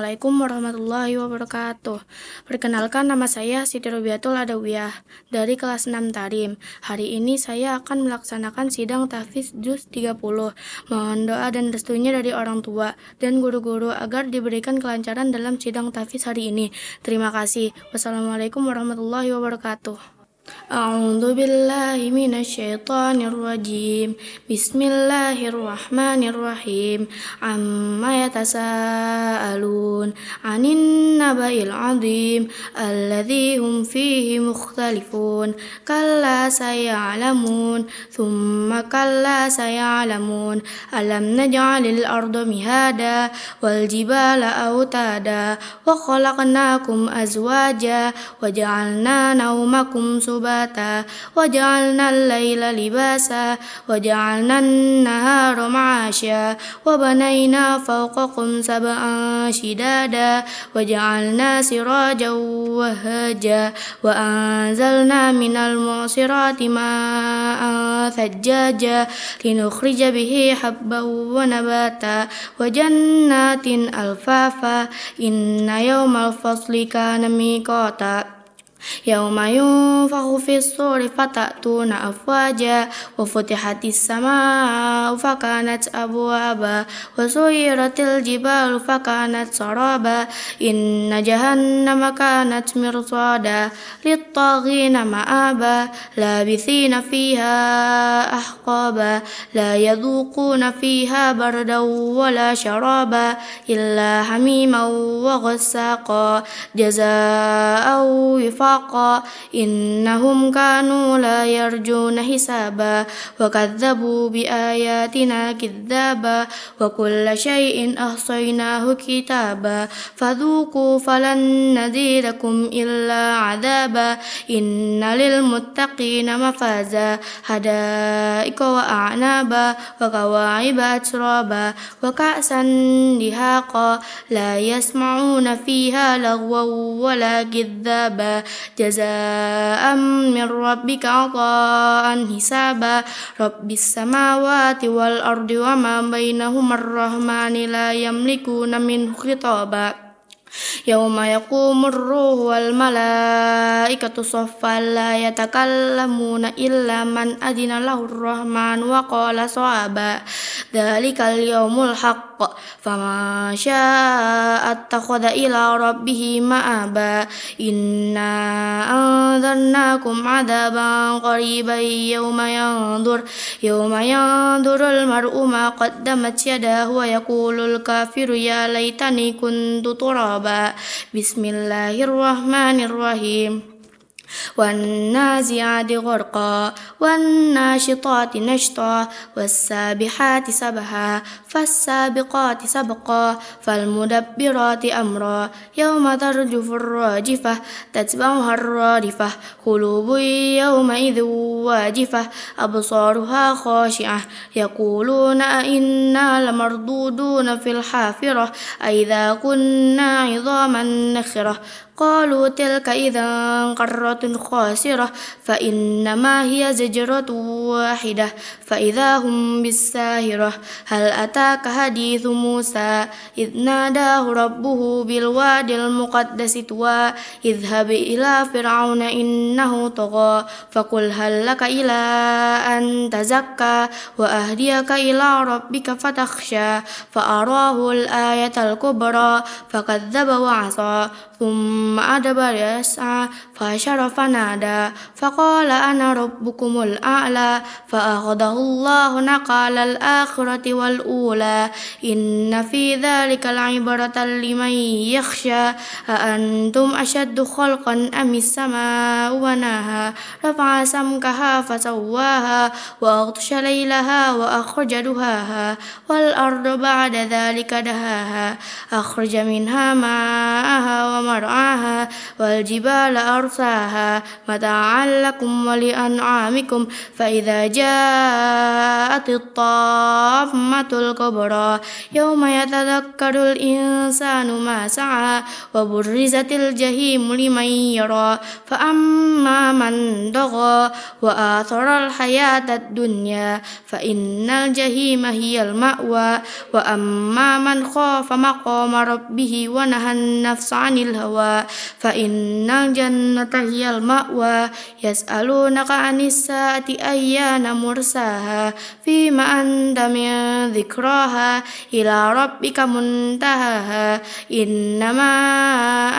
Assalamualaikum warahmatullahi wabarakatuh. Perkenalkan, nama saya Siti Robiatul Adawiyah dari kelas 6 Tarim. Hari ini saya akan melaksanakan sidang tahfiz juz 30. Mohon doa dan restunya dari orang tua dan guru-guru agar diberikan kelancaran dalam sidang tahfiz hari ini. Terima kasih. Wassalamualaikum warahmatullahi wabarakatuh. أعوذ بالله من الشيطان الرجيم بسم الله الرحمن الرحيم عما يتساءلون عن النبأ العظيم الذي هم فيه مختلفون كلا سيعلمون ثم كلا سيعلمون ألم نجعل الأرض مهادا والجبال أوتادا وخلقناكم أزواجا وجعلنا نومكم سباتا وجعلنا الليل لباسا وجعلنا النهار معاشا وبنينا فوقكم سبعا شدادا وجعلنا سراجا وهاجا وأنزلنا من المعصرات ماء ثجاجا لنخرج به حبا ونباتا وجنات ألفافا إن يوم الفصل كان ميقاتا يوم ينفخ في الصور فتأتون أفواجا وفتحت السماء فكانت أبوابا وسيرت الجبال فكانت سرابا إن جهنم كانت مرصادا للطاغين مآبا لابثين فيها أحقابا لا يذوقون فيها بردا ولا شرابا إلا حميما وغساقا جزاء وفاقا إنهم كانوا لا يرجون حسابا وكذبوا بآياتنا كذابا وكل شيء أحصيناه كتابا فذوقوا فلن نزيدكم إلا عذابا إن للمتقين مفازا حدائق وأعنابا وكواعب أترابا وكأسا دهاقا لا يسمعون فيها لغوا ولا كذابا جزاء من ربك عطاء حسابا رب السماوات والأرض وما بينهما الرحمن لا يملكون منه خطابا يوم يقوم الروح والملائكة صفا لا يتكلمون إلا من أذن له الرحمن وقال صوابا ذلك اليوم الحق فمن شاء اتخذ إلى ربه مآبا إنا أنذرناكم عذابا قريبا يوم ينظر المرء ما قدمت يداه ويقول الكافر يا ليتني كنت ترابا بسم الله الرحمن الرحيم والنازعات غرقا والناشطات نشطا والسابحات سبحا فالسابقات سبقا فالمدبرات أمرا يوم ترجف الراجفة تتبعها الرادفة قلوب يومئذ واجفة أبصارها خاشعة يقولون أئنا لمردودون في الحافرة أئذا كنا عظاما نخرة قالوا تلك إذا قرة خاسرة فإنما هي زجرة واحدة فإذا هم بالساهرة هل أتاك حديث موسى إذ ناداه ربه بالوادي المقدس طوى اذهب إلى فرعون إنه طغى فقل هل لك إلى أن تزكى وأهديك إلى ربك فتخشى فأراه الآية الكبرى فكذب وعصى ثم أدبر يسعى فحشر فنادى فقال أنا ربكم الأعلى فأخذه الله نقال الآخرة والأولى إن في ذلك العبرة لمن يخشى أأنتم أشد خلقا أم السماء بناها رفع سمكها فسواها وأغطش ليلها وأخرج دهاها والأرض بعد ذلك دهاها أخرج منها ماءها ومرعاها والجبال أرساها يصلاها متاعا لكم ولأنعامكم فإذا جاءت الطامة الكبرى يوم يتذكر الإنسان ما سعى وبرزت الجحيم لمن يرى فأما من طغى وآثر الحياة الدنيا فإن الجحيم هي المأوى وأما من خاف مقام ربه ونهى النفس عن الهوى فإن الجنة هي المأوى يسألونك عن الساعة أيان مرساها فيما أنت من ذكراها إلى ربك منتهاها إنما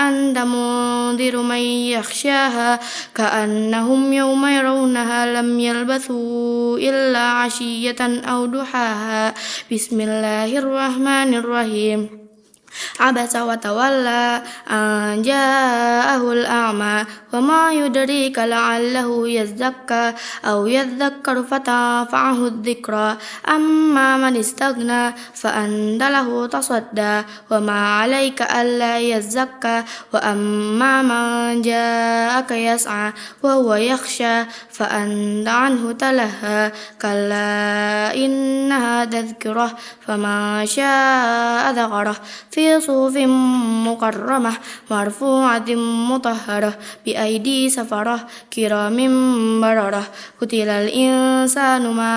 أنت منذر من يخشاها كأنهم يوم يرونها لم يلبثوا إلا عشية أو ضحاها بسم الله الرحمن الرحيم عبس وتولى أن جاءه الأعمى وما يدريك لعله يزكى أو يذكر فتنفعه الذكرى أما من استغنى فأنت له تصدى وما عليك ألا يزكى وأما من جاءك يسعى وهو يخشى فأنت عنه تلهى كلا إنها تذكرة فمن شاء ذكره في صحف مكرمة مرفوعة مطهرة بأيدي سفرة كرام بررة قتل الإنسان ما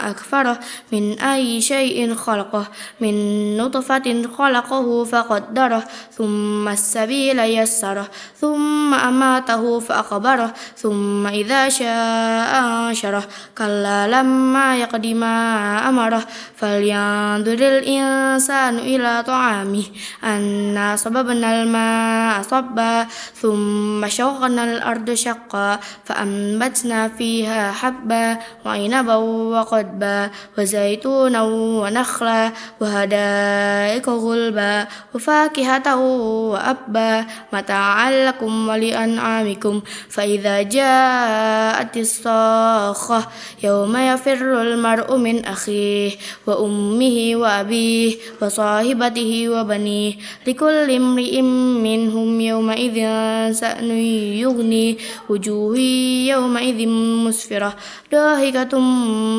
أكفره من أي شيء خلقه من نطفة خلقه فقدره ثم السبيل يسره ثم أماته فأقبره ثم إذا شاء أنشره كلا لما يقض ما أمره فلينظر الإنسان إلى طعامه أنا صببنا الماء صبا ثم شققنا الأرض شقا فأنبتنا فيها حبا وعنبا وقضبا وزيتونا ونخلا وحدائق غلبا وفاكهة وأبا متاعا لكم ولأنعامكم فإذا جاءت الصاخة يوم يفر المرء من أخيه وأمه وأبيه وصاحبته وبنيه لكل امرئ منهم يومئذ شأن يغنيه وجوه يومئذ مسفرة ضاحكة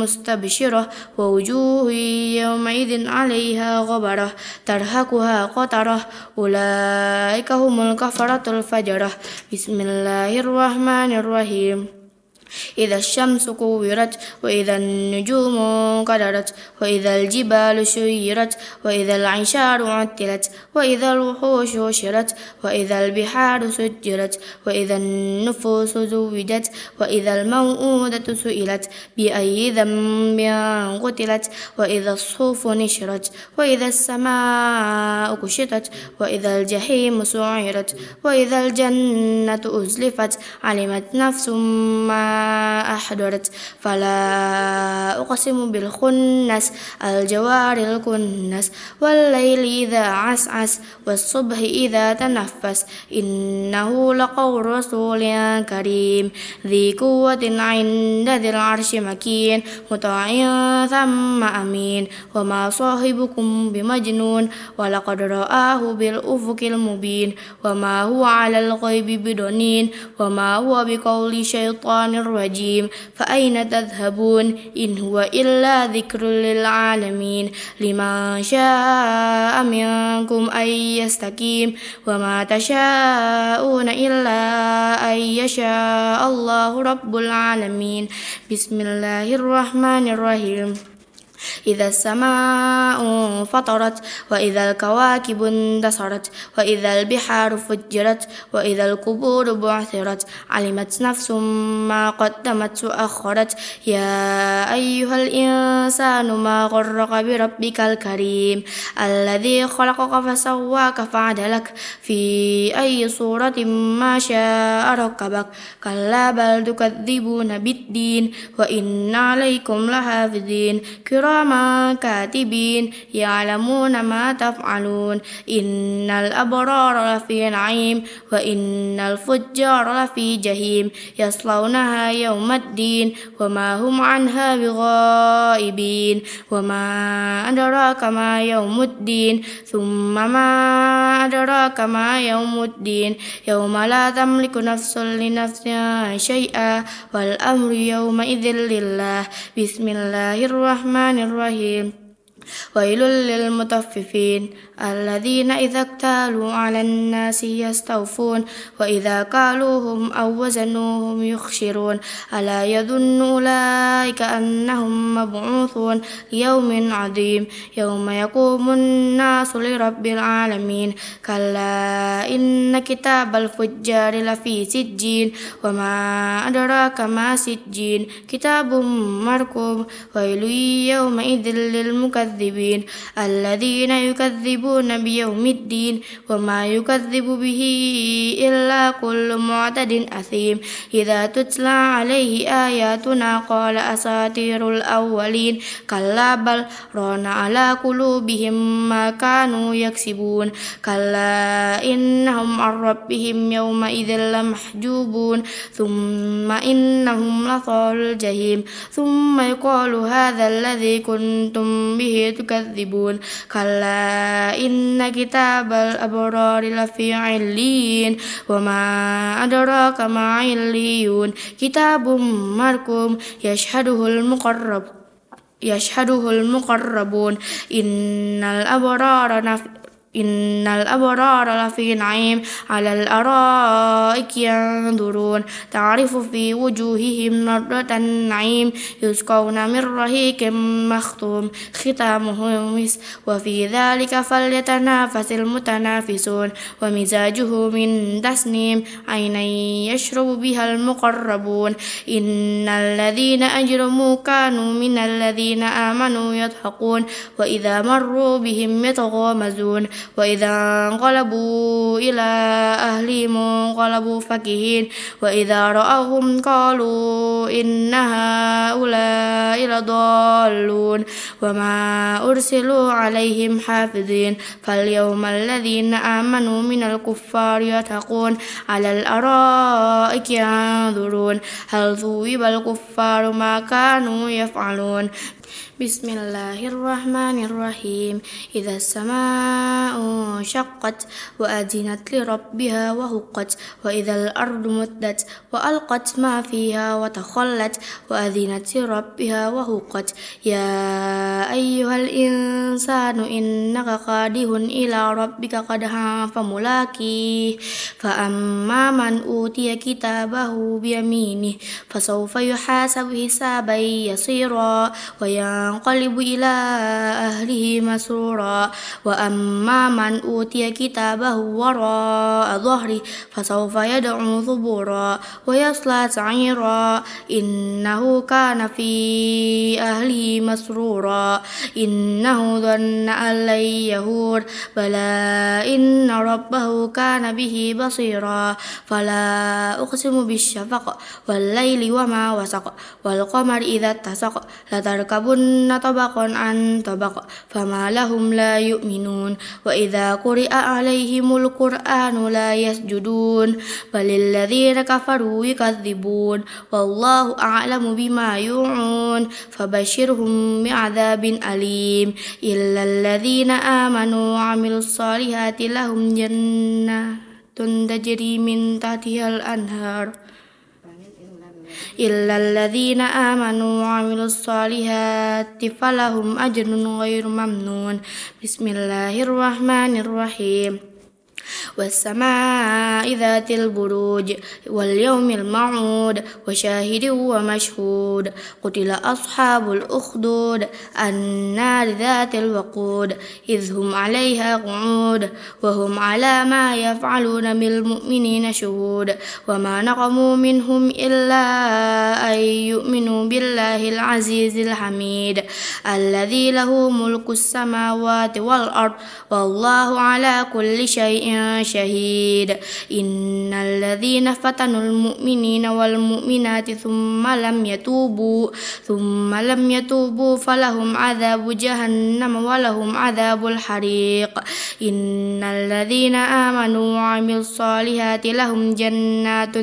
مستبشرة ووجوه يومئذ عليها غبرة ترهقها قترة أولئك هم الكفرة الفجرة بسم الله الرحمن الرحيم إذا الشمس كورت وإذا النجوم انكدرت وإذا الجبال سيرت وإذا العشار عطلت وإذا الوحوش حشرت وإذا البحار سجرت وإذا النفوس زوجت وإذا الموءودة سئلت بأي ذنب قتلت وإذا الصحف نشرت وإذا السماء كشطت وإذا الجحيم سعرت وإذا الجنة أزلفت علمت نفس ما أحضرت فلا أقسم بالخنس الجوار الكنس والليل إذا عسعس والصبح إذا تنفس إنه لقول رسول كريم ذي قوة عند ذي العرش مكين مطاع ثم أمين وما صاحبكم بمجنون ولقد رآه بالأفق المبين وما هو على الغيب بضنين وما هو بقول شيطان الرجيم فأين تذهبون إن هو إلا ذكر للعالمين لمن شاء منكم أن يستقيم وما تشاءون إلا أن يشاء الله رب العالمين بسم الله الرحمن الرحيم إذا السماء فطرت وإذا الكواكب اندثرت وإذا البحار فجرت وإذا القبور بعثرت علمت نفس ما قدمت وأخرت يا أيها الإنسان ما غرك بربك الكريم الذي خلقك فسواك فعدلك في أي صورة ما شاء ركبك كلا بل تكذبون بالدين وإن عليكم لحافظين كرام كراما كاتبين يعلمون ما تفعلون إن الأبرار لفي نعيم وإن الفجار لفي جحيم يصلونها يوم الدين وما هم عنها بغائبين وما أدراك ما يوم الدين ثم ما أدراك ما يوم الدين يوم لا تملك نفس لنفس شيئا والأمر يومئذ لله بسم الله الرحمن الرحيم ويل للمطففين الذين إذا اكتالوا على الناس يستوفون وإذا كالوهم أو وزنوهم يخسرون ألا يظن أولئك أنهم مبعوثون ليوم عظيم يوم يقوم الناس لرب العالمين كلا إن كتاب الفجار لفي سجين وما أدراك ما سجين كتاب مرقوم ويل يومئذ للمكذبين الذين يكذبون بيوم الدين وما يكذب به إلا كل معتد أثيم إذا تتلى عليه آياتنا قال أساطير الأولين كلا بل ران على قلوبهم ما كانوا يكسبون كلا إنهم عن ربهم يومئذ لمحجوبون ثم إنهم لصال الجحيم ثم يقال هذا الذي كنتم به تكذبون كلا إن كتاب الأبرار لفي عليين وما أدراك ما عليون كتاب مرقوم يشهده المقربون إن الأبرار لفي نعيم على الأرائك ينظرون تعرف في وجوههم نضرة النعيم يسقون من رحيق مختوم ختامه مسك وفي ذلك فليتنافس المتنافسون ومزاجه من تسنيم عينا يشرب بها المقربون إن الذين أجرموا كانوا من الذين آمنوا يضحكون وإذا مروا بهم يتغامزون وإذا انقلبوا إلى أهلهم انقلبوا فكهين وإذا رأوهم قالوا إن هؤلاء لضالون وما أرسلوا عليهم حافظين فاليوم الذين آمنوا من الكفار يضحكون على الأرائك ينظرون هل ثوب الكفار ما كانوا يفعلون بسم الله الرحمن الرحيم إذا السماء انشقت وأذنت لربها وهقت وإذا الأرض مدت وألقت ما فيها وتخلت وأذنت لربها وهقت يا أيها الإنسان إنك كادح إلى ربك كدحا فملاقيه فأما من أوتي كتابه بيمينه فسوف يحاسب حسابا يسيرا وينقلب إلى أهله مسرورا وأما من أوتي كتابه وراء ظهره فسوف يدعو ثبورا ويصلى سعيرا إنه كان في أهله مسرورا إنه ظن أن لن يهور بلى إن ربه كان به بصيرا فلا أقسم بالشفق والليل وما وسق والقمر إذا اتسق لتركبن طبقا عن طبق فما لهم لا يؤمنون وإذا قرئ عليهم القرآن لا يسجدون بل الذين كفروا يكذبون والله أعلم بما يوعون فبشرهم بعذاب أليم إلا الذين آمنوا وعملوا الصالحات لهم جنات تجري من تحتها الأنهار إلا الذين آمنوا وعملوا الصالحات فلهم أجر غير ممنون بسم الله الرحمن الرحيم والسماء ذات البروج واليوم الموعود وشاهد ومشهود قتل أصحاب الأخدود النار ذات الوقود إذ هم عليها قعود وهم على ما يفعلون بالمؤمنين شهود وما نقموا منهم إلا أن يؤمنوا بالله العزيز الحميد الذي له ملك السماوات والأرض والله على كل شيء شهيد إن الذين فتنوا المؤمنين والمؤمنات ثم لم يتوبوا فلهم عذاب جهنم ولهم عذاب الحريق إن الذين آمنوا وعملوا الصالحات لهم جنات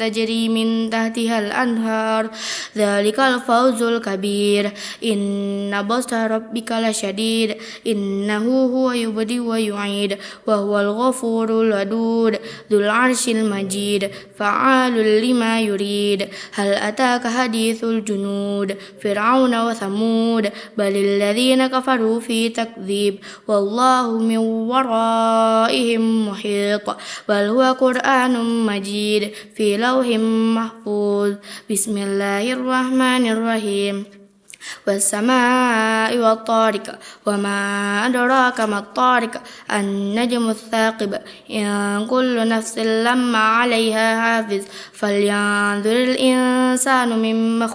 تجري من تحتها الأنهار ذلك الفوز الكبير إن بطش ربك لشديد إنه هو يبدئ ويعيد وهو الغفور الودود ذو العرش المجيد فعال لما يريد هل أتاك حديث الجنود فرعون وثمود بل الذين كفروا في تكذيب والله من ورائهم محيط بل هو قرآن مجيد في لوح محفوظ بسم الله الرحمن الرحيم والسماء والطارق وما أدراك ما الطارق النجم الثاقب إن كل نفس لما عليها حافظ فلينظر الإنسان مما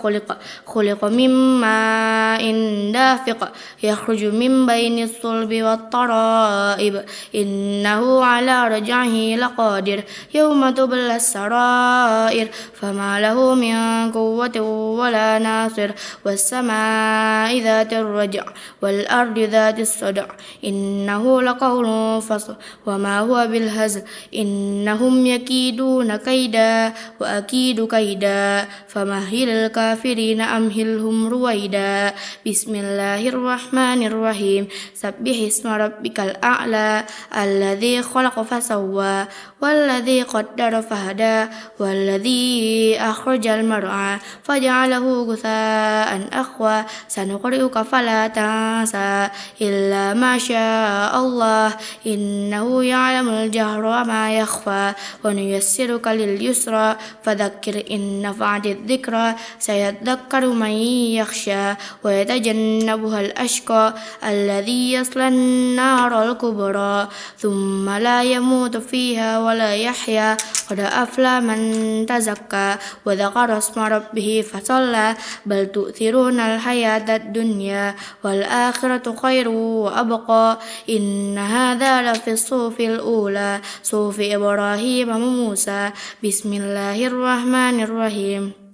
خلق من ماء دافق يخرج من بين الصلب والترائب إنه على رجعه لقادر يوم تبلى السرائر فما له من قوة ولا ناصر والسماء ذات الرجع والأرض ذات الصدع إنه لقول فصل وما هو بالهزل إنهم يكيدون كيدا وأكيد كيدا فمهل الكافرين أمهلهم رويدا بسم الله الرحمن الرحيم سبح اسم ربك الأعلى الذي خلق فسوى والذي قدر فهدى والذي أخرج المرعى فجعله غثاء أخوى سنقرئك فلا تنسى إلا ما شاء الله إنه يعلم الجهر وما يخفى ونيسرك لليسرى فذكر إن نفعت الذكرى سيذكر من يخشى ويتجنبها الأشقى الذي يصلى النار الكبرى ثم لا يموت فيها ولا يحيا قد أفلى من تزكى وذكر اسم ربه فصلى بل تؤثرون الحياة الدنيا والآخرة خير وأبقى إن هذا لفي الصحف الأولى صحف إبراهيم وموسى بسم الله الرحمن الرحيم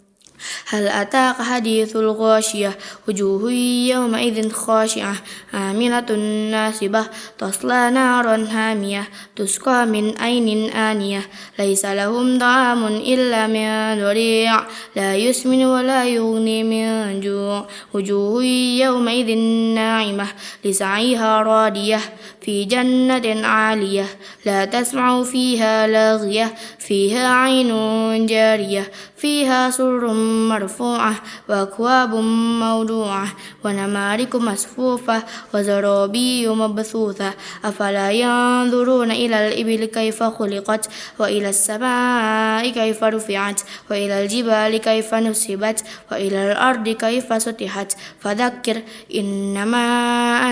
هل أتاك حديث الغاشية وجوه يومئذ خاشعة عاملة ناصبة تصلى نارا حامية تسقى من عين آنية ليس لهم طعام إلا من ضريع لا يسمن ولا يغني من جوع وجوه يومئذ ناعمة لسعيها راضية في جنة عالية لا تسمع فيها لاغية فيها عين جارية فيها سرر مرفوعة وأكواب موضوعة ونمارق مصفوفة وزرابي مبثوثة أفلا ينظرون إلى الإبل كيف خلقت وإلى السماء كيف رفعت وإلى الجبال كيف نصبت وإلى الأرض كيف سطحت فذكر إنما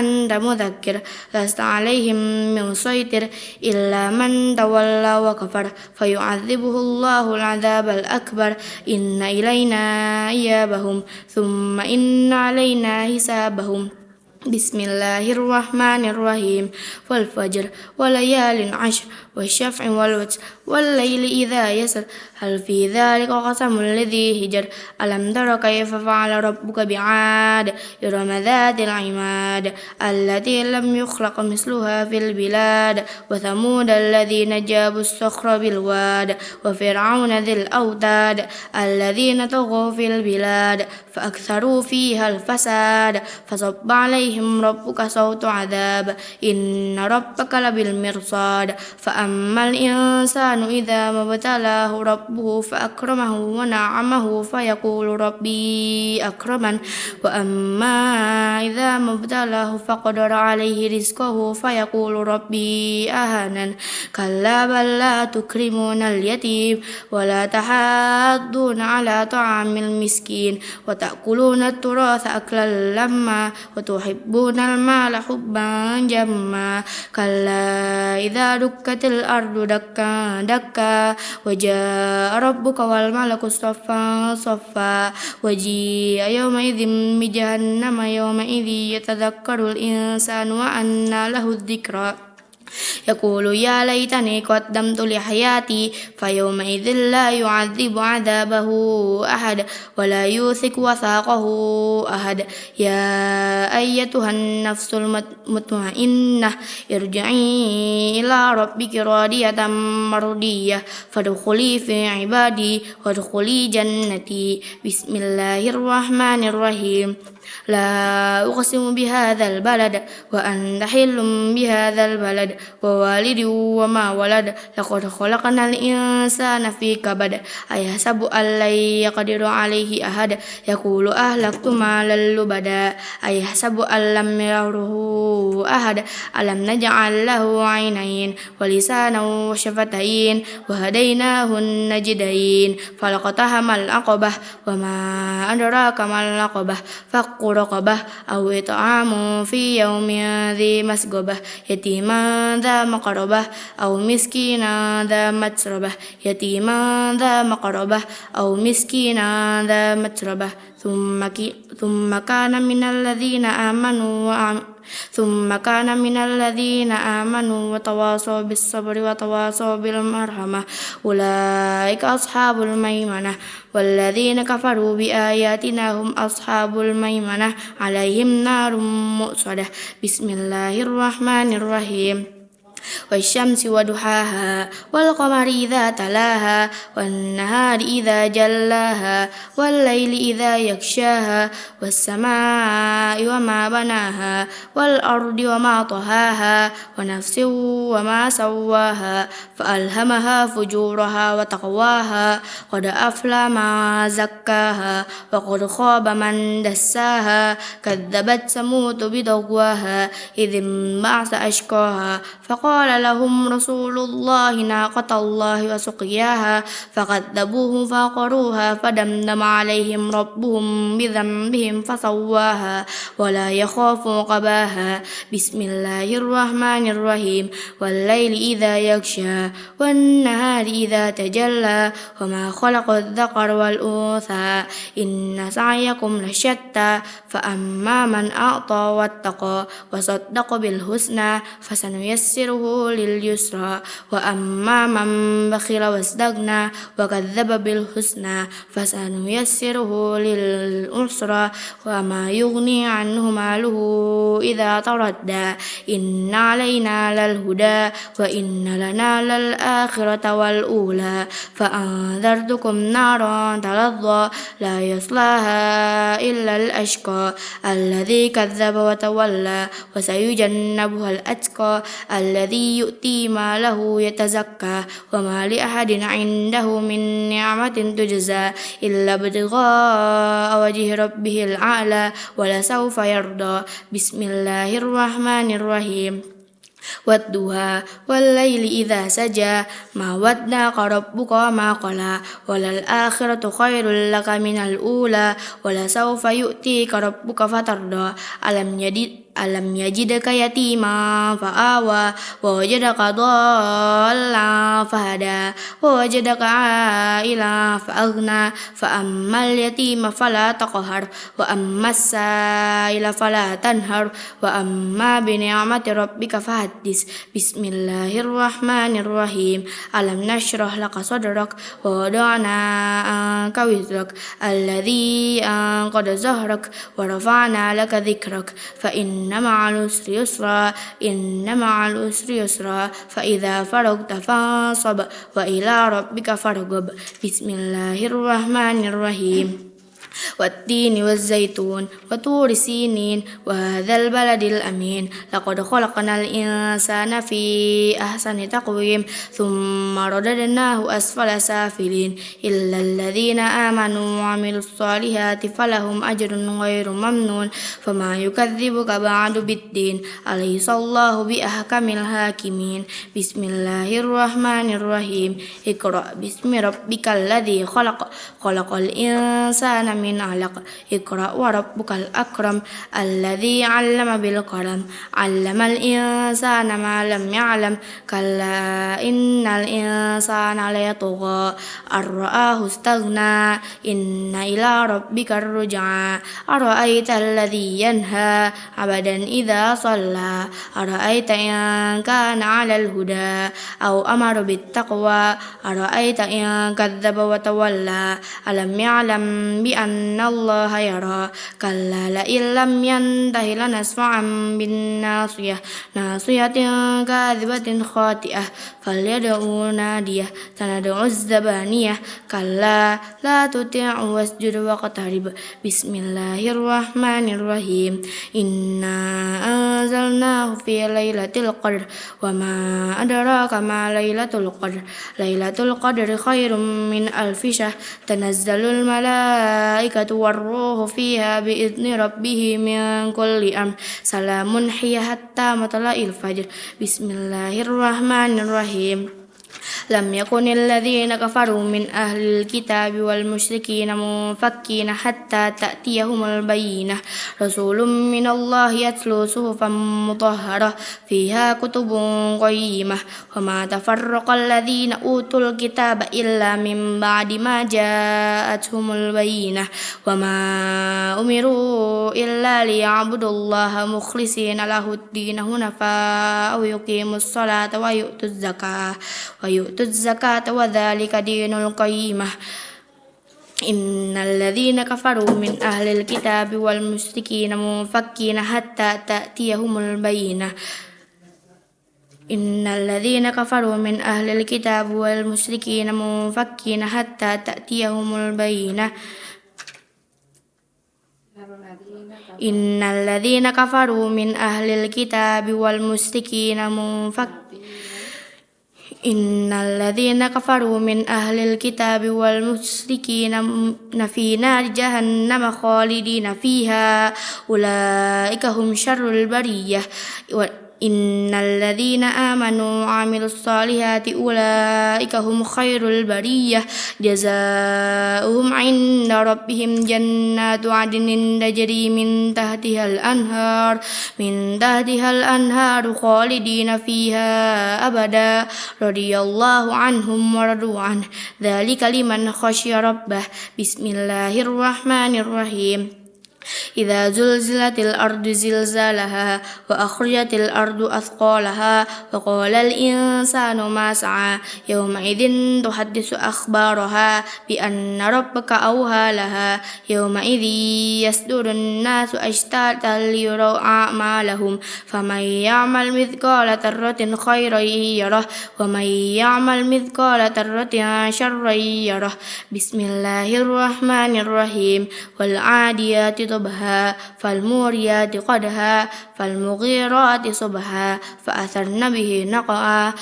أنت مذكر لست عليهم من مسيطر إلا من تولى وكفر فيعذبه الله العذاب الأكبر إن إلينا إيابهم ثم إن علينا حسابهم بسم الله الرحمن الرحيم والفجر وليال عشر والشفع والوتر والليل إذا يسر هل في ذلك قسم الذي هجر ألم تر كيف فعل ربك بعاد إرم ذات العماد التي لم يخلق مثلها في البلاد وثمود الذين جابوا الصخر بالواد وفرعون ذي الأوتاد الذين طغوا في البلاد فأكثروا فيها الفساد فصب عليهم ربك صوت عذاب إن ربك لبالمرصاد فأما الإنسان إذا ما ابتلاه ربه فأكرمه ونعمه فيقول ربي أكرمن وأما إذا ما ابتلاه فقدر عليه رزقه فيقول ربي أهانن كلا بل لا تكرمون اليتيم ولا تحاضون على طعام المسكين وتأكلون التراث أكلا لما وتحبون المال حبا جما كلا إذا دكت الأرض دكا دكا وجاء ربك والملك صفا صفا وجيء يومئذ بجهنم يومئذ يتذكر الإنسان وأنى له الذكرى يقول يا ليتني قدمت لحياتي فيومئذ لا يعذب عذابه أحد ولا يوثق وثاقه أحد. يا أيتها النفس المطمئنة ارجعي إلى ربك راضية مرضية فادخلي في عبادي وادخلي جنتي. بسم الله الرحمن الرحيم. لا أقسم بهذا البلد وأنت حل بهذا البلد ووالد وما ولد لقد خلقنا الإنسان في كبد أيحسب أن لن يقدر عليه أحد يقول أهلكت مالا لبدا أيحسب أن لم يره أحد ألم نجعل له عينين ولسانا وشفتين وهديناه النجدين فلاقتحم العقبة وما أدراك ما العقبة فك رقبة أو إطعام في يوم ذي مسغبة يتيما ذا مقربة أو مسكينا ذا متربة يتيما ذا مقربة أو مسكينا ذا متربة ثم كان من الذين آمنوا وتواصوا بالصبر وتواصوا بالمرحمة أولئك أصحاب الميمنة والذين كفروا بآياتنا هم أصحاب الميمنة عليهم نار مؤصدة. بسم الله الرحمن الرحيم. والشمس وضحاها والقمر إذا تلاها والنهار إذا جلاها والليل إذا يغشاها والسماء وما بناها والأرض وما طحاها ونفس وما سواها فألهمها فجورها وتقواها قد أفلح من زكاها وقد خاب من دساها كذبت ثمود بطغواها إذ انبعث أشقاها فقال لهم رسول الله ناقة الله وسقياها فكذبوه فعقروها فدمدم عليهم ربهم بذنبهم فسواها ولا يخاف عقباها. بسم الله الرحمن الرحيم. والليل إذا يغشى والنهار إذا تجلى وما خلق الذكر والأنثى إن سعيكم لشتى فأما من أعطى واتقى وصدق بالحسنى فسنيسره لليسرى وأما من بخل واستغنى وكذب بالحسنى فسنيسره للعسرى وما يغني عنه ماله إذا تردى إن علينا للهدى وإن لنا للآخرة والأولى فأنذرتكم نارا تلظى لا يصلاها إلا الأشقى الذي كذب وتولى وسيجنبها الأتقى الذي يؤتي ماله يتزكى وما لأحد عنده من نعمة تجزى إلا ابتغاء وجه ربه الأعلى ولسوف يرضى. بسم الله الرحمن الرحيم. والضحى والليل إذا سجى ما ودعك ربك وما قلى وللآخرة خير لك من الأولى ولسوف يؤتيك ربك فترضى ألم يجدك يتيما فآوى ووجدك ضالا فهدى ووجدك عائلا فأغنى فأما اليتيم فلا تقهر وأما السائل فلا تنهر وأما بنعمة ربك فحدث. بسم الله الرحمن الرحيم. ألم نشرح لك صدرك ووضعنا عنك وزرك الذي أنقض ظهرك ورفعنا لك ذكرك فإن مع العسر يسرا إن مع العسر يسرا فإذا فرغت فانصب وإلى ربك فارغب. بسم الله الرحمن الرحيم. والتين والزيتون وطور سينين وهذا البلد الأمين لقد خلقنا الإنسان في أحسن تقويم ثم رددناه أسفل سافلين إلا الذين آمنوا وعملوا الصالحات فلهم أجر غير ممنون فما يكذبك بعد بالدين أليس الله بأحكم الحاكمين. بسم الله الرحمن الرحيم. اقرأ باسم ربك الذي خلق الإنسان من علق اقرأ وربك الأكرم الذي علم بالقلم علم الإنسان ما لم يعلم كلا إن الإنسان ليطغى أن رآه استغنى إن إلى ربك الرجعى أرأيت الذي ينهى عبدا إذا صلى أرأيت إن كان على الهدى أو أمر بالتقوى أرأيت إن كذب وتولى ألم يعلم بأن الله يرى كلا لئن لم ينته لنسفعا بالناصية ناصية كاذبة خاطئة فليدع ناديه سندع الزبانية كلا لا تطعه واسجد واقترب بسم الله الرحمن الرحيم إنا أنزلناه في ليلة القدر وما أدراك ما ليلة القدر ليلة القدر خير من ألف شهر تنزل الملائكة والروح فيها بإذن ربه من كل أمر سلام هي حتى مطلع الفجر بسم الله الرحمن الرحيم لم يكن الذين كفروا من أهل الكتاب والمشركين منفكين حتى تأتيهم البينة رسول من الله يتلو صحفا مطهرة فيها كتب قيمة وما تفرق الذين أوتوا الكتاب إلا من بعد ما جاءتهم البينة وما أمروا إلا ليعبدوا الله مخلصين له الدين حنفاء ويقيموا الصلاة ويؤتوا الزكاة وذلك دين القيمة إن الذين كفروا من أهل الكتاب والمشركين منفكين حتى تأتيهم البينة إن الذين كفروا من أهل الكتاب والمشركين منفكين حتى تأتيهم البينة إن الذين كفروا من أهل الكتاب والمشركين منفكين إن الذين كفروا من أهل الكتاب والمشركين في نار جهنم خالدين فيها أولئك هم شر البرية إن الذين آمنوا وعملوا الصالحات أولئك هم خير البرية جزاؤهم عند ربهم جنات عدن تجري من تحتها الأنهار خالدين فيها أبدا رضي الله عنهم ورضوا عنه ذلك لمن خشي ربه بسم الله الرحمن الرحيم إذا زلزلت الأرض زلزالها وأخرجت الأرض أثقالها وقال الإنسان ما سعى يومئذ تحدث أخبارها بأن ربك أوهى لها يومئذ يصدر الناس أشتاتا ليروا أعمالهم فمن يعمل مثقال ذرة خيرا يره ومن يعمل مثقال ذرة شرا يره بسم الله الرحمن الرحيم والعاديات ضبها فالموريات قدها فالمغيرات صبحا فأثرن به نقعا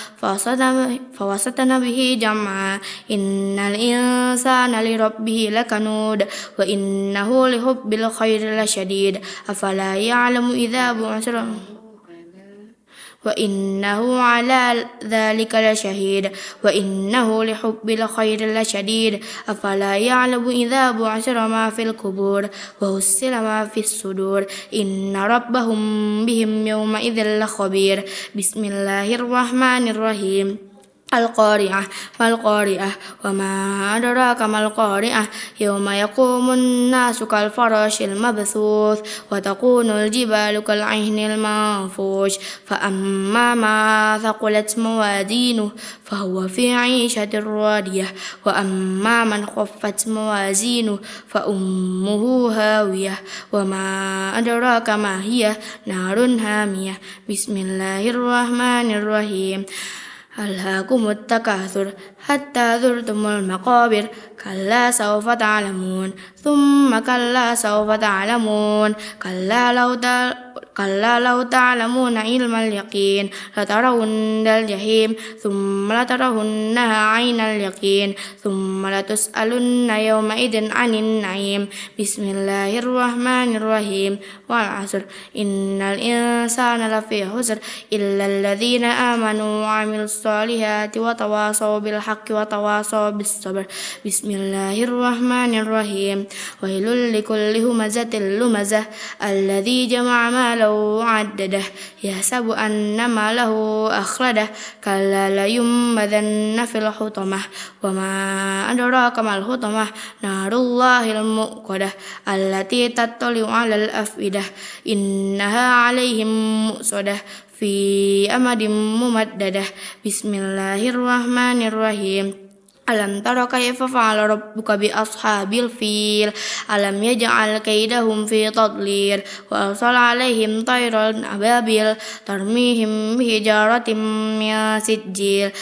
فوسطن به جمعا إن الإنسان لربه لكنود وإنه لحب الخير لشديد أفلا يعلم إذا بعثر وإنه على ذلك لشهيد وإنه لحب الخير لشديد أفلا يعلم إذا بعثر ما في القبور وحصل ما في الصدور إن ربهم بهم يومئذ لخبير بسم الله الرحمن الرحيم القارعة ما القارعة وما أدراك ما القارعة يوم يقوم الناس كالفراش المبثوث وتكون الجبال كالعهن المنفوش فأما ما ثقلت موازينه فهو في عيشة راضية وأما من خفت موازينه فأمه هاوية وما أدراك ما هي نار هامية بسم الله الرحمن الرحيم ألهاكم التكاثر حتى زرتم المقابر كلا سوف تعلمون ثم كلا سوف تعلمون كلا لو تعلمون علم اليقين لترون الجحيم ثم لترونها عين اليقين ثم لتسألن يومئذ عن النعيم بسم الله الرحمن الرحيم والعصر إن الإنسان لفي خسر إلا الذين آمنوا وعملوا الصالحات وتواصوا بالحق بالحق وتواصوا بالصبر بسم الله الرحمن الرحيم ويل لكل همزة لمزة الذي جمع ماله وعدده يحسب أن ماله أخلده كلا لينبذن في الحطمة وما أدراك ما الحطمة نار الله الموقدة التي تطلع على الأفئدة إنها عليهم مؤصدة في أمد ممددة بسم الله الرحمن الرحيم ألم تر كيف فعل ربك بأصحاب الفيل ألم يجعل كيدهم في تضليل وأرسل عليهم طيرا أبابيل ترميهم بحجارة من سجيل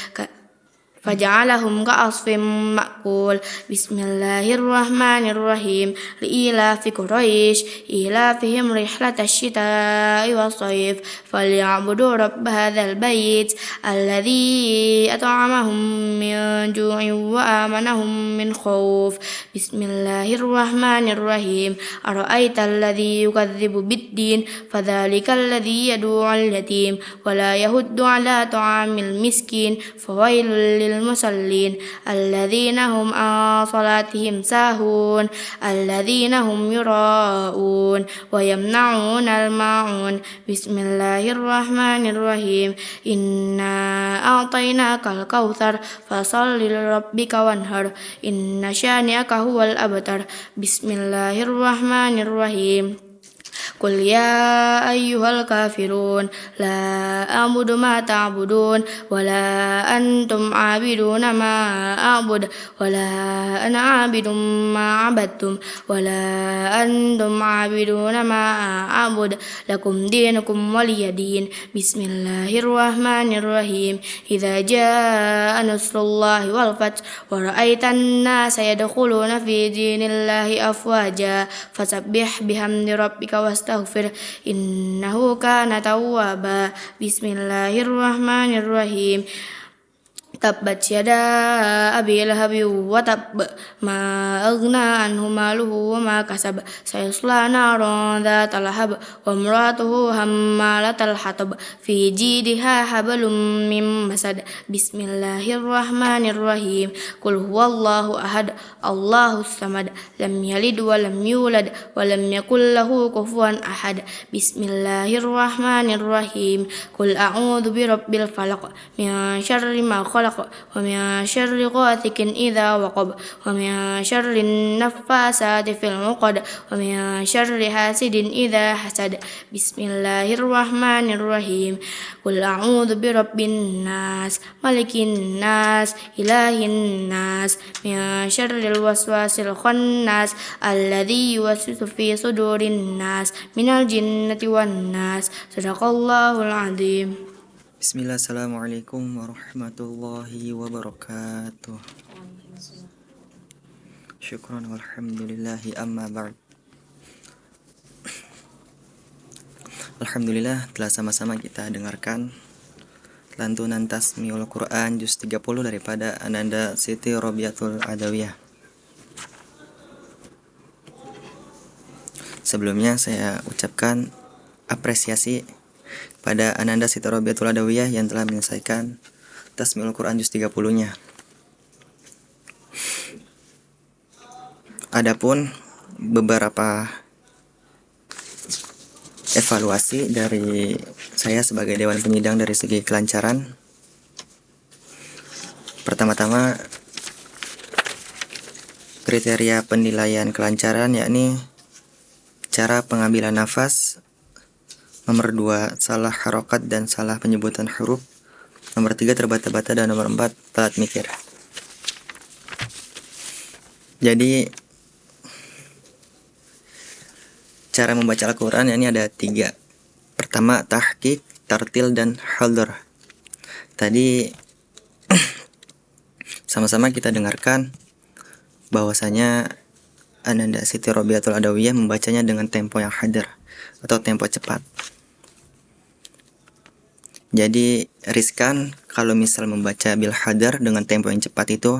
فجعلهم كعصف مأكول بسم الله الرحمن الرحيم لإيلاف قريش إيلافهم رحلة الشتاء والصيف فليعبدوا رب هذا البيت الذي أطعمهم من جوع وآمنهم من خوف بسم الله الرحمن الرحيم أرأيت الذي يكذب بالدين فذلك الذي يدعو اليتيم ولا يهد على طعام المسكين فويل للمصلين الذين هم عن صلاتهم ساهون الذين هم يراءون ويمنعون الماعون بسم الله الرحمن الرحيم إنا أعطيناك الكوثر فصل لربك وانهر إن شانئك هو الأبتر بسم الله الرحمن الرحيم قل يا أيها الكافرون لا أعبد ما تعبدون ولا أنتم عابدون ما أعبد ولا أنا عابد ما عبدتم ولا أنتم عابدون ما أعبد لكم دينكم ولي دين بسم الله الرحمن الرحيم إذا جاء نصر الله والفتح ورأيت الناس يدخلون في دين الله أفواجا فسبح بحمد ربك واستغفر إنه كان توابا بسم الله الرحمن الرحيم تبت يدا أبي لهب وتب ما أغنى عنه ماله وما كسب سيصلى نارا ذات لهب وامرأته حمالة الحطب في جيدها حبل من مسد بسم الله الرحمن الرحيم قل هو الله أحد الله الصمد لم يلد ولم يولد ولم يكن له كفوا أحد بسم الله الرحمن الرحيم قل أعوذ برب الفلق من شر ما خلق ومن شر غاسق إذا وقب ومن شر النفاسات في العقد ومن شر حاسد إذا حسد بسم الله الرحمن الرحيم قل أعوذ برب الناس ملك الناس إله الناس من شر الوسواس الخناس الذي يوسوس في صدور الناس من الجنة والناس صدق الله العظيم. Bismillah, assalamualaikum warahmatullahi wabarakatuh. Syukran walhamdulillahi amma ba'd. Alhamdulillah telah sama-sama kita dengarkan lantunan Tasmiul Quran juz 30 daripada Ananda Siti Robiatul Adawiyah. Sebelumnya saya ucapkan apresiasi pada Ananda Siti Robiatul Adawiyah yang telah menyelesaikan Tasmiul Quran juz 30-nya. Adapun beberapa evaluasi dari saya sebagai Dewan Penyidang dari segi kelancaran. Pertama-tama, kriteria penilaian kelancaran yakni cara pengambilan nafas. Nomor 2, salah harokat dan salah penyebutan huruf. Nomor 3, terbata-bata. Dan nomor 4, telat mikir. Jadi cara membaca Al-Quran ini ada 3. Pertama, tahqiq, tartil, dan hadar. Tadi sama-sama kita dengarkan bahwasanya Ananda Siti Robiatul Adawiyah membacanya dengan tempo yang hadar atau tempo cepat. Jadi riskan kalau misal membaca bil hadar dengan tempo yang cepat itu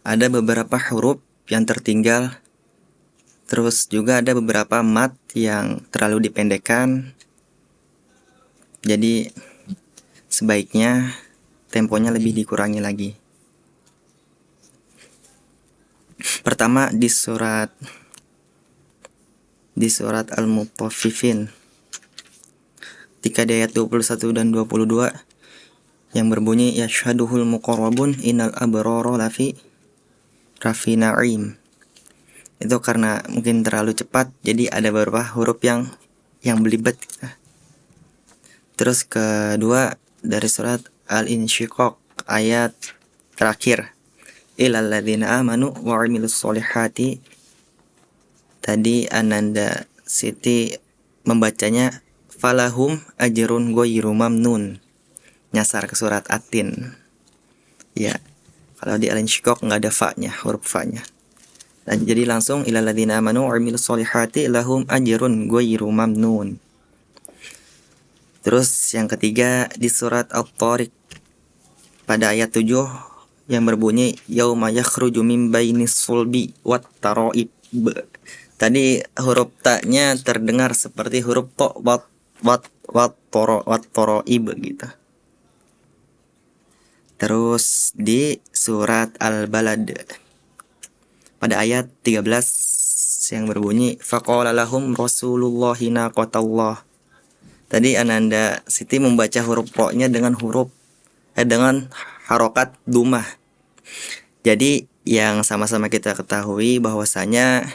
ada beberapa huruf yang tertinggal. Terus juga ada beberapa mat yang terlalu dipendekkan. Jadi sebaiknya temponya lebih dikurangi lagi. Pertama di surat Al-Mutaffifin ketika di ayat 21 dan 22 yang berbunyi yashhaduhul muqarrabun innal abrara lafi na'im. Itu karena mungkin terlalu cepat, jadi ada beberapa huruf yang belibet. Terus kedua dari surat Al-Insyiqaq ayat terakhir illal ladzina amanu wa 'amilus sholihati. Tadi Ananda Siti membacanya falahum ajrun ghairu mamnun, nyasar ke surat At-Tin. Ya, kalau di Al-Insyiqaq nggak ada fa-nya, huruf fa-nya. Nah, jadi langsung ilal ladzina amanu wa 'amilus sholihati lahum ajrun ghairu mamnun. Terus yang ketiga di surat At-Tariq pada ayat 7 yang berbunyi yauma yakhruju min bainis sulbi wat taraib. Tadi huruf ta-nya terdengar seperti huruf to wat taraib gitu. Terus di surat Al-Balad pada ayat 13 yang berbunyi faqala lahum rasulullahi naqatallah. Tadi Ananda Siti membaca huruf ro-nya dengan dengan harokat dumah. Jadi yang sama-sama kita ketahui bahwasanya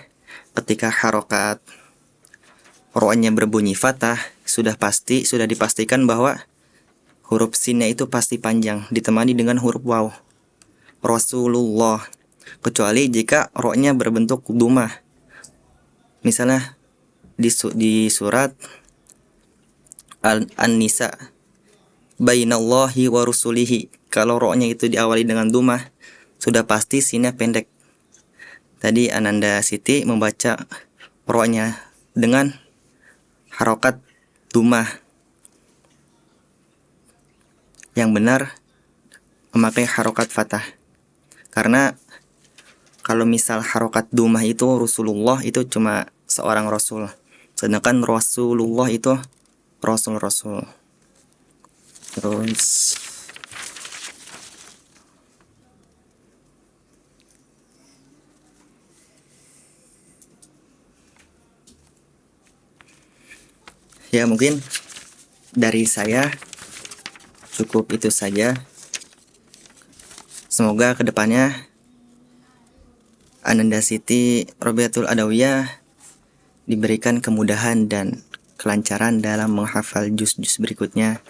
ketika harokat ro-nya berbunyi fathah sudah dipastikan bahwa huruf sinnya itu pasti panjang ditemani dengan huruf waw. Rasulullah. Kecuali jika ro-nya berbentuk dumah. Misalnya di surat An-Nisa bainallahi wa rusulihi. Kalau ro-nya itu diawali dengan dumah, sudah pasti sinnya pendek. Tadi Ananda Siti membaca ro-nya dengan harokat dumah. Yang benar memakai harokat fathah. Karena kalau misal harokat dumah itu Rasulullah itu cuma seorang rasul. Sedangkan Rasulullah itu rasul. Terus ya mungkin dari saya cukup itu saja. Semoga kedepannya Ananda Siti Robiatul Adawiyah diberikan kemudahan dan kelancaran dalam menghafal juz-juz berikutnya.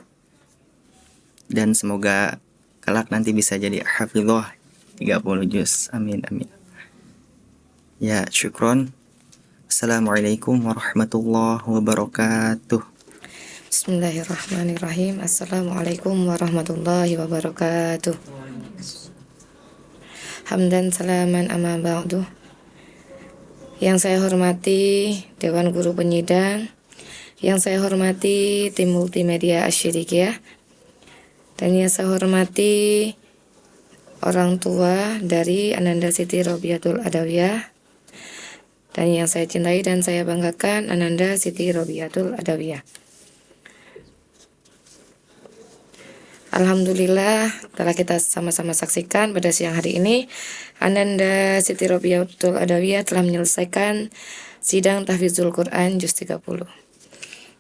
Dan semoga kelak nanti bisa jadi hafizah 30 juz. Amin. Ya, syukron. Assalamualaikum warahmatullahi wabarakatuh. Bismillahirrahmanirrahim. Assalamualaikum warahmatullahi wabarakatuh. Hamdan salaman amma ba'du. Yang saya hormati Dewan Guru Penyidang, yang saya hormati tim multimedia Asy-Syirikiyah, dan yang saya hormati orang tua dari Ananda Siti Robiatul Adawiyah, dan yang saya cintai dan saya banggakan Ananda Siti Robiatul Adawiyah. Alhamdulillah telah kita sama-sama saksikan pada siang hari ini Ananda Siti Robiatul Adawiyah telah menyelesaikan sidang tahfizul Quran juz 30.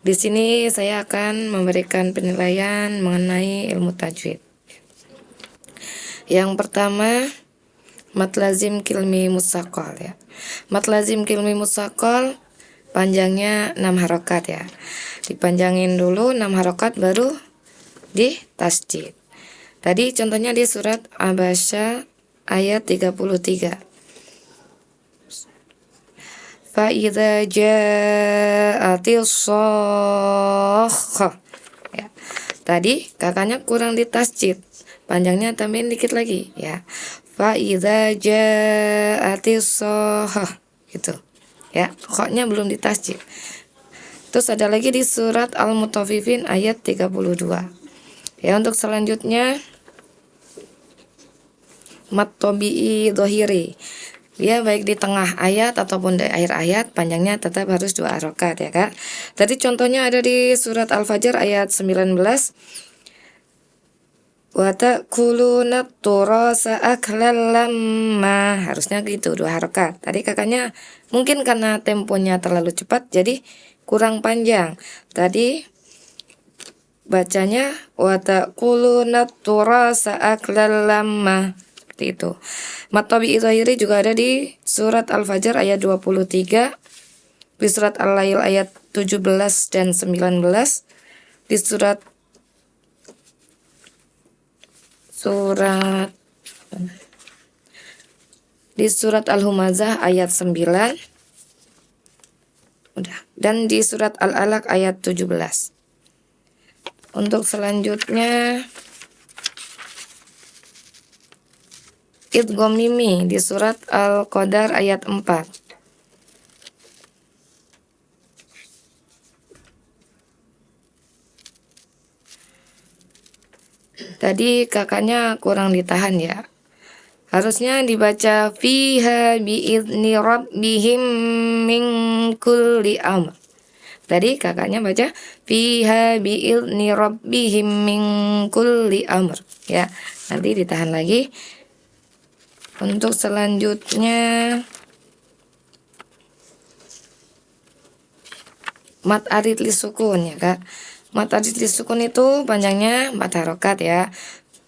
Di sini saya akan memberikan penilaian mengenai ilmu tajwid. Yang pertama, mat lazim kilmi musaqqal ya. Mat lazim kilmi musaqqal panjangnya 6 harokat ya. Dipanjangin dulu 6 harokat baru di tasdid. Tadi contohnya di surat Abasa ayat 33. Fa idza ja'atis shakhah. Ya. Tadi kakaknya kurang di tasdid. Panjangnya tambahin dikit lagi ya. Fa idza ja'atis shakhah gitu. Ya, koknya belum di tasdid. Terus ada lagi di surat Al-Mutaffifin ayat 32. Ya, untuk selanjutnya mat tabi'i dhahiri. Dia baik di tengah ayat ataupun di akhir ayat panjangnya tetap harus 2 harokat ya Kak. Tadi contohnya ada di surat Al-Fajr ayat 19. Wa ta'kuluna turasa aklan lamma. Harusnya gitu, 2 harokat. Tadi kakaknya mungkin karena temponya terlalu cepat jadi kurang panjang. Tadi bacanya wa ta'kuluna turasa aklan lamma. Seperti itu. Mat tabi'i zahiri juga ada di surat Al-Fajr ayat 23, di surat Al-Lail ayat 17 dan 19, di surat Al-Humazah ayat 9, udah, dan di surat Al-Alaq ayat 17. Untuk selanjutnya idgham mimi di surat Al-Qadar ayat 4. Tadi kakaknya kurang ditahan ya. Harusnya dibaca fiha bi'izni rabbihim min kulli amr. Tadi kakaknya baca fiha bi'izni rabbihim min kulli amr. Ya, nanti ditahan lagi. Untuk selanjutnya mat arid li sukun ya kak. Mat arid li sukun itu panjangnya 4 harokat ya.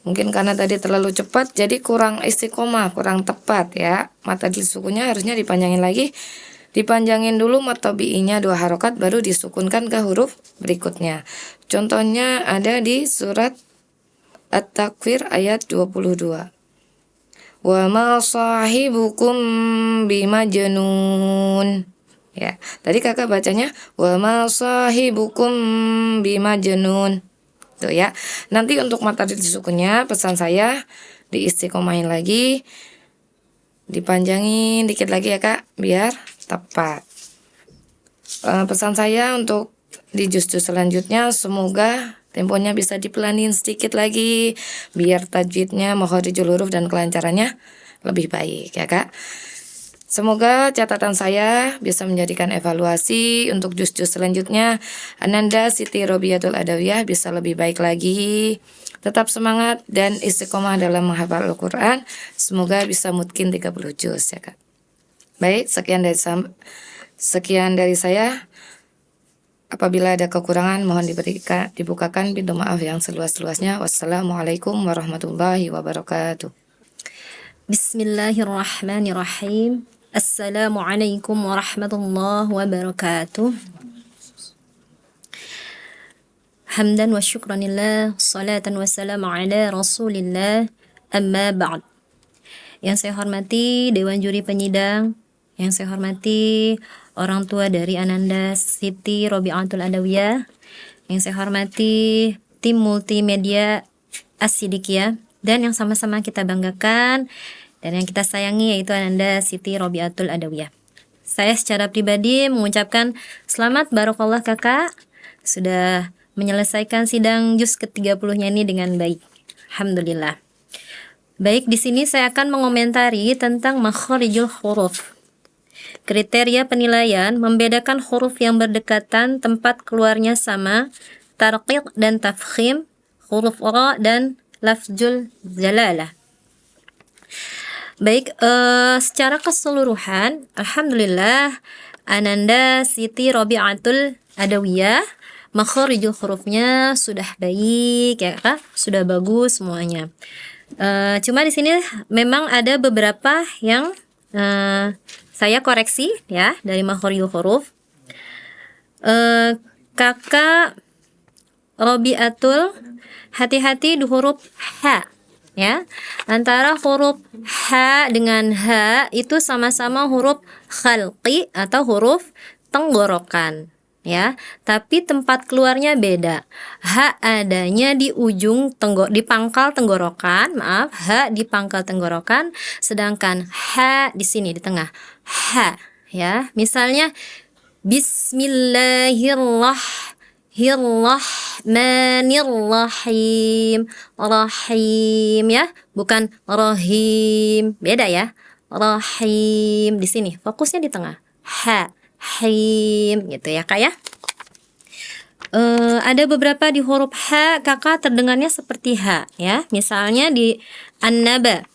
Mungkin karena tadi terlalu cepat jadi kurang istiqomah, kurang tepat ya. Mat arid li sukunnya harusnya dipanjangin lagi. Dipanjangin dulu mat tabi'inya 2 harokat baru disukunkan ke huruf berikutnya. Contohnya ada di surat At-Takwir ayat 22. Wa ma sahibukum bimajnun. Ya, tadi kakak bacanya wa ma sahibukum bimajnun. Tuh ya. Nanti untuk mata disukunnya pesan saya diistiqomahin lagi. Dipanjangin dikit lagi ya kak biar tepat. Pesan saya untuk di juz-juz selanjutnya semoga temponya bisa dipelanin sedikit lagi biar tajwidnya, makharijul huruf dan kelancarannya lebih baik ya kak. Semoga catatan saya bisa menjadikan evaluasi untuk juz-juz selanjutnya. Ananda Siti Robiatul Adawiyah bisa lebih baik lagi. Tetap semangat dan istiqomah dalam menghafal Al-Quran. Semoga bisa mungkin 30 juz ya kak. Baik, sekian dari saya. Apabila ada kekurangan mohon dibukakan pintu maaf yang seluas-luasnya. Wassalamualaikum warahmatullahi wabarakatuh. Bismillahirrahmanirrahim. Assalamualaikum warahmatullahi wabarakatuh. Hamdan wa syukranillah, salatan wa salam ala rasulillah, amma ba'd. Yang saya hormati Dewan Juri Penyidang, yang saya hormati orang tua dari Ananda Siti Robiatul Adawiyah, yang saya hormati tim multimedia As-Sidikiyah, dan yang sama-sama kita banggakan dan yang kita sayangi yaitu Ananda Siti Robiatul Adawiyah. Saya secara pribadi mengucapkan selamat barokallah kakak sudah menyelesaikan sidang juz ke-30-nya ini dengan baik. Alhamdulillah. Baik, di sini saya akan mengomentari tentang makharijul huruf. Kriteria penilaian membedakan huruf yang berdekatan tempat keluarnya sama, tarqiq dan tafkhim, huruf ra dan lafzul jalalah. Baik, secara keseluruhan alhamdulillah Ananda Siti Robiatul Adawiyah makharijul hurufnya sudah baik ya kak, sudah bagus semuanya. Cuma di sini memang ada beberapa yang saya koreksi ya dari makharijul huruf. Kakak Robiatul, hati-hati di huruf H ya. Antara huruf H dengan H itu sama-sama huruf khalqi atau huruf tenggorokan ya, tapi tempat keluarnya beda. H adanya di ujung di pangkal tenggorokan, H di pangkal tenggorokan, sedangkan H di sini di tengah. H ya. Misalnya Bismillahirrahmanirrahim. Rahim ya, bukan rohim. Beda ya. Rahim di sini fokusnya di tengah. Ha, him gitu ya kak ya. Ada beberapa di huruf H kakak terdengarnya seperti H ya. Misalnya di An-Naba.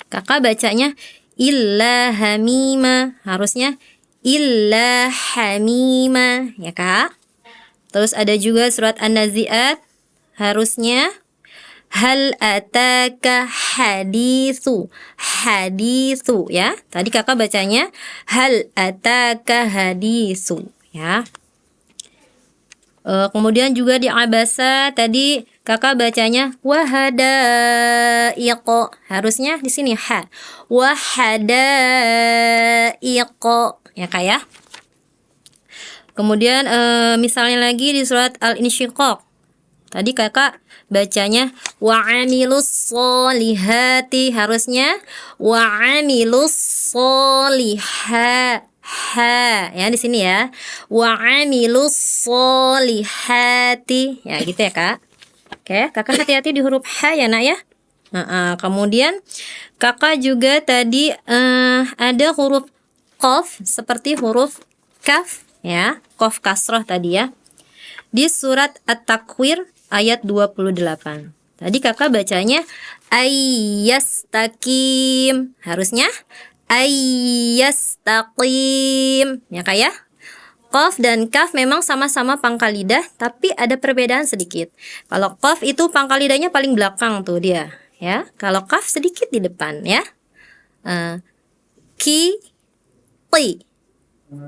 Kakak bacanya illa hamima, harusnya illa hamima ya Kak. Terus ada juga surat An-Nazi'at, harusnya hal ataka hadithu, hadithu ya. Tadi kakak bacanya hal ataka hadithu ya. Kemudian juga di Abasa tadi kakak bacanya wahadaiqo, harusnya di sini ha, wahadaiqo ya Kak ya. Kemudian misalnya lagi di surat Al-Insyiqaq. Tadi kakak bacanya wa'amilus solihati, harusnya wa'amilus soliha, ha ya di sini ya, wa'amilus solihati ya gitu ya Kak. Oke, kakak hati-hati di huruf H ya nak ya. Kemudian kakak juga tadi ada huruf qaf seperti huruf kaf ya, qaf kasroh tadi ya, di surat At-Takwir ayat 28. Tadi kakak bacanya ayyastakim, harusnya ayyastaqim ya Kak ya. Qaf dan kaf memang sama-sama pangkal lidah, tapi ada perbedaan sedikit. Kalau qaf itu pangkal lidahnya paling belakang tuh dia ya. Kalau kaf sedikit di depan ya. Ki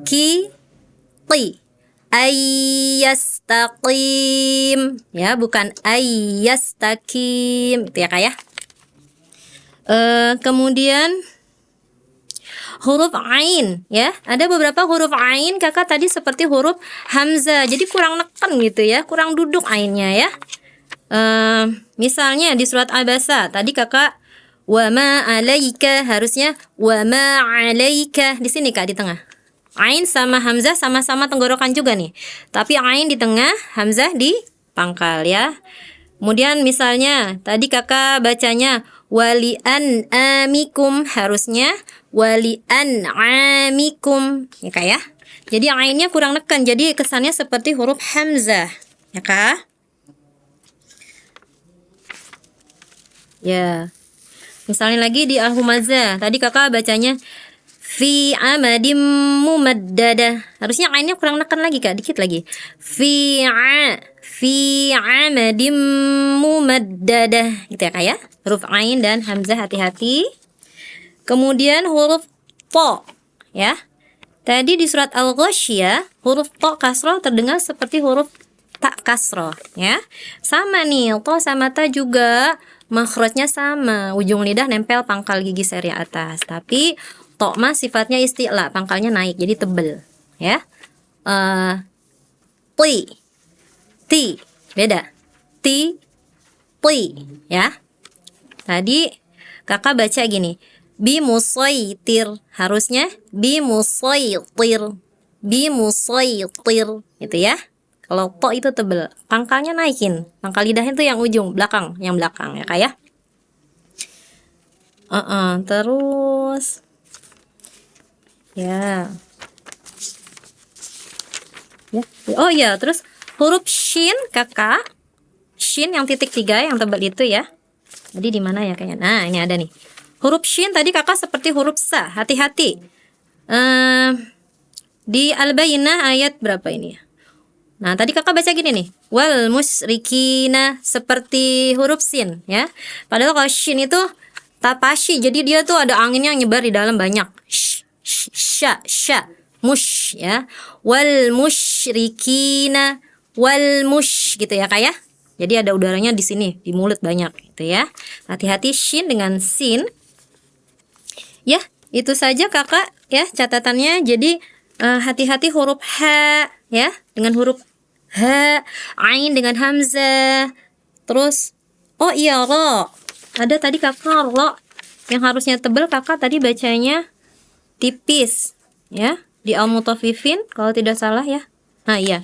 ki ayyastaqim ya, bukan ayyastakim itu ya Kak ya. Kemudian huruf ain ya, ada beberapa huruf ain kakak tadi seperti huruf hamzah, jadi kurang neken gitu ya, kurang duduk ainnya ya. Misalnya di surat Abasa tadi kakak wa ma alaika, harusnya wa ma alaika di sini Kak, di tengah. Ain sama hamzah sama-sama tenggorokan juga nih, tapi ain di tengah, hamzah di pangkal ya. Kemudian misalnya tadi kakak bacanya wali an amikum, harusnya wali an amikum ya Kak ya. Jadi ainnya kurang neken, jadi kesannya seperti huruf hamzah ya Kak. Ya, misalnya lagi di al-humazah tadi kakak bacanya fi amadim mumaddada, harusnya ainnya kurang neken lagi Kak, dikit lagi. Fi amadim mumaddada gitu ya Kak ya. Huruf ain dan hamzah hati-hati. Kemudian huruf to ya. Tadi di surat Al-Ghasyiyah huruf to kasroh terdengar seperti huruf tak kasroh ya. Sama nih, to sama ta juga makhrajnya sama, ujung lidah nempel pangkal gigi seri atas, tapi to mah sifatnya isti'la, pangkalnya naik jadi tebel ya. Ti beda, ti ya. Tadi kakak baca gini, bimusaitir, harusnya bimusaitir gitu ya. Kalau to itu tebel, pangkalnya naikin, pangkal lidahnya itu yang ujung belakang, yang belakang ya Kak ya. Terus ya. Oh ya, terus huruf shin kakak, shin yang titik 3 yang tebal itu ya. Tadi di mana ya kayaknya? Nah ini ada nih. Huruf shin tadi kakak seperti huruf sa, hati-hati. Di Al-Bayyinah ayat berapa ini ya? Nah tadi kakak baca gini nih, wal musyrikina, seperti huruf sin ya. Padahal kalau shin itu tapashi, jadi dia tuh ada anginnya yang nyebar di dalam banyak. Sya mush ya, wal musyrikina, wal mush gitu ya Kak ya. Jadi ada udaranya di sini, di mulut banyak gitu ya. Hati-hati shin dengan sin. Ya, itu saja kakak ya catatannya. Jadi hati-hati huruf H ya dengan huruf H, ain dengan hamzah. Terus oh iya ro. Ada tadi kakak ro yang harusnya tebal, kakak tadi bacanya tipis ya. Di Al-Mutaffifin kalau tidak salah ya. Nah iya.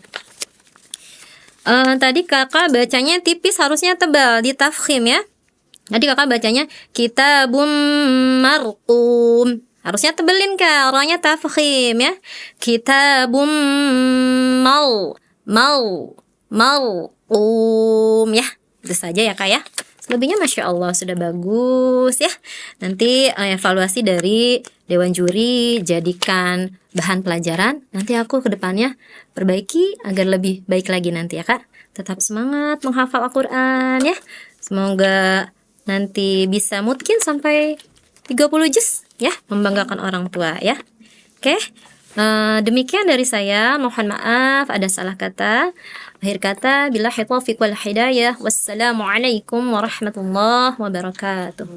Tadi kakak bacanya tipis, harusnya tebal di tafkhim ya. Tadi kakak bacanya kitabum marqum, harusnya tebelin Kak, orangnya tafkhim ya. Kitabum ya. Itu saja ya Kak ya. Selebihnya Masya Allah sudah bagus ya. Nanti evaluasi dari Dewan Juri jadikan bahan pelajaran. Nanti aku ke depannya perbaiki agar lebih baik lagi nanti ya Kak. Tetap semangat menghafal Al-Quran ya. Semoga nanti bisa mungkin sampai 30 juz ya. Membanggakan orang tua ya. Oke. Demikian dari saya, mohon maaf ada salah kata. Akhir kata, billahi taufiq wal hidayah. Wassalamualaikum warahmatullahi wabarakatuh.